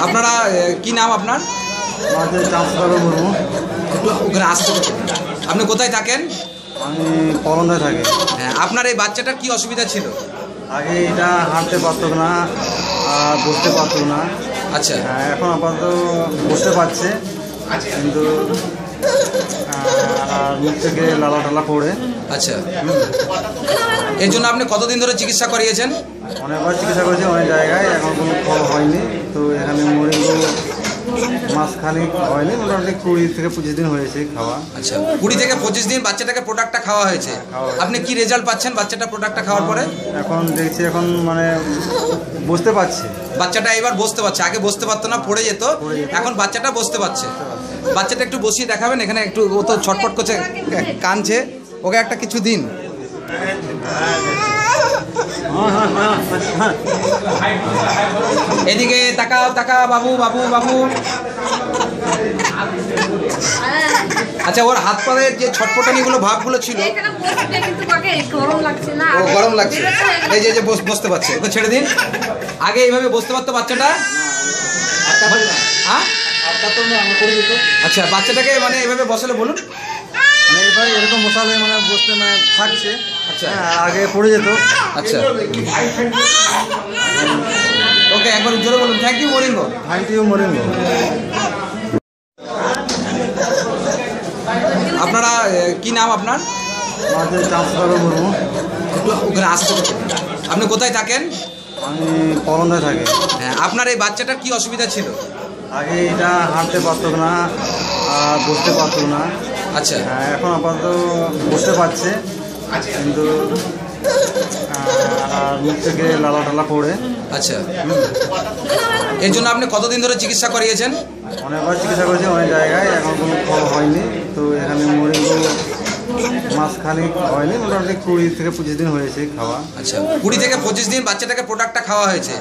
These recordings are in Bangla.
আপনারা কি নাম আপনার? মুর্মু। ওখানে আসতে আপনি কোথায় থাকেন? আমি কলন্দায় থাকি। হ্যাঁ, আপনার এই বাচ্চাটার কি অসুবিধা ছিল? আগে এটা হাঁটতে পারতো না, বসতে পারতো না। আচ্ছা, এখন আপাতত বসতে পারছে, কিন্তু মুখ থেকে লালা টালা পড়ে। আচ্ছা, এর জন্য আপনি কতদিন ধরে চিকিৎসা করিয়েছেন? অনেকবার চিকিৎসা করেছি অনেক জায়গায়, এখন কোনো ফল হয়নি। তো এখানে মরিঙ্গো মাসখানিক হয়নি, মোটামুটি 20 থেকে 25 দিন হয়েছে খাওয়া। আচ্ছা, 20 থেকে 25 দিন বাচ্চাটাকে প্রোডাক্টটা খাওয়া হয়েছে। আপনি কি রেজাল্ট পাচ্ছেন বাচ্চাটা প্রোডাক্টটা খাওয়ার পরে? এখন দেখছি এখন মানে বসতে পারছে। বাচ্চাটা এবার বসতে পারছে, আগে বসতে পারতো না, পড়ে যেত। এখন বাচ্চাটা বসতে পারছে। বাচ্চাটা একটু বসিয়ে দেখাবেন এখানে, একটু ও তো ছটফট করছে, কাঁদছে, ওকে একটা কিছু দিন। এদিকে তাকাও, তাকা বাবু, বাবু, বাবু। আচ্ছা, ওর হাত পায়ের যে ছটফটানিগুলো ভাবগুলো ছিল, ও গরম লাগছে, এই যে বসতে পারছে, ওকে ছেড়ে দিন। আগে এইভাবে বসতে পারতো বাচ্চাটা? আচ্ছা, বাচ্চাটাকে মানে এইভাবে বসালে বলুন, মানে এবার এরকম বসালে মানে বসতে মানে থাকছে। আচ্ছা, আগে পড়ে যেত। আচ্ছা, ওকে একবার জোরে বলুন, thank you Moringo. Thank you Moringo. আপনারা কি নাম আপনার? মুর্মু। ওখানে আসতে আপনি কোথায় থাকেন? আমি কলন্দায় থাকি। হ্যাঁ, আপনার এই বাচ্চাটার কি অসুবিধা ছিল? আগে এটা হাঁটতে পারতো না, বসতে পারতো না। আচ্ছা, এখন আপাতত বসতে পারছে, কিন্তু মুখ থেকে লালা টালা পড়ে। আচ্ছা, এর জন্য আপনি কতদিন ধরে চিকিৎসা করিয়েছেন? অনেকবার চিকিৎসা করেছি অনেক জায়গায়, এখন কোনো ফল হয়নি। তো এখানে মরিঙ্গো মাসখানিক হয়নি, মোটামুটি 20 থেকে 25 দিন হয়েছে খাওয়া। আচ্ছা, 20 থেকে 25 দিন বাচ্চাটাকে প্রোডাক্টটা খাওয়া হয়েছে।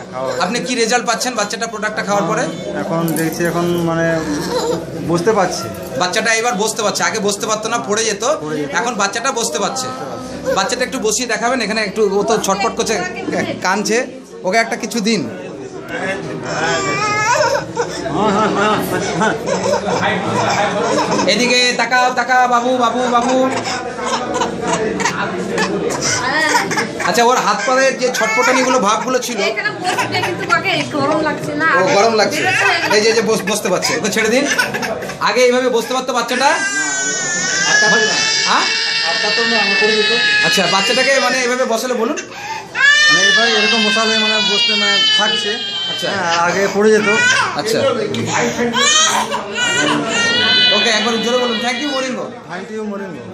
আপনি কি রেজাল্ট পাচ্ছেন বাচ্চাটা প্রোডাক্টটা খাওয়ার পরে? এখন দেখছি এখন মানে বসতে পারছে। বাচ্চাটা এবার বসতে পারছে, আগে বসতে পারতো না, পড়ে যেত। এখন বাচ্চাটা বসতে পারছে। বাচ্চাটা একটু বসিয়ে দেখাবেন এখানে, একটু ও তো ছটফট করছে, কাঁদছে, ওকে একটা কিছু দিন। এদিকে তাকাও, তাকা বাবু, বাবু, বাবু। আচ্ছা, ওর হাত পায়ের যে ছটফটানিগুলো ভাবগুলো ছিল, ও গরম লাগছে, এই যে বসতে পারছে, ওকে ছেড়ে দিন। আগে এইভাবে বসতে পারতো বাচ্চাটা? আচ্ছা, বাচ্চাটাকে মানে এইভাবে বসালে বলুন, মানে এবার এরকম বসালে মানে বসতে মানে থাকছে। আচ্ছা, আগে পড়ে যেত। আচ্ছা, ওকে একবার জোরে বলুন, thank you Moringo. Thank you মরিঙ্গো।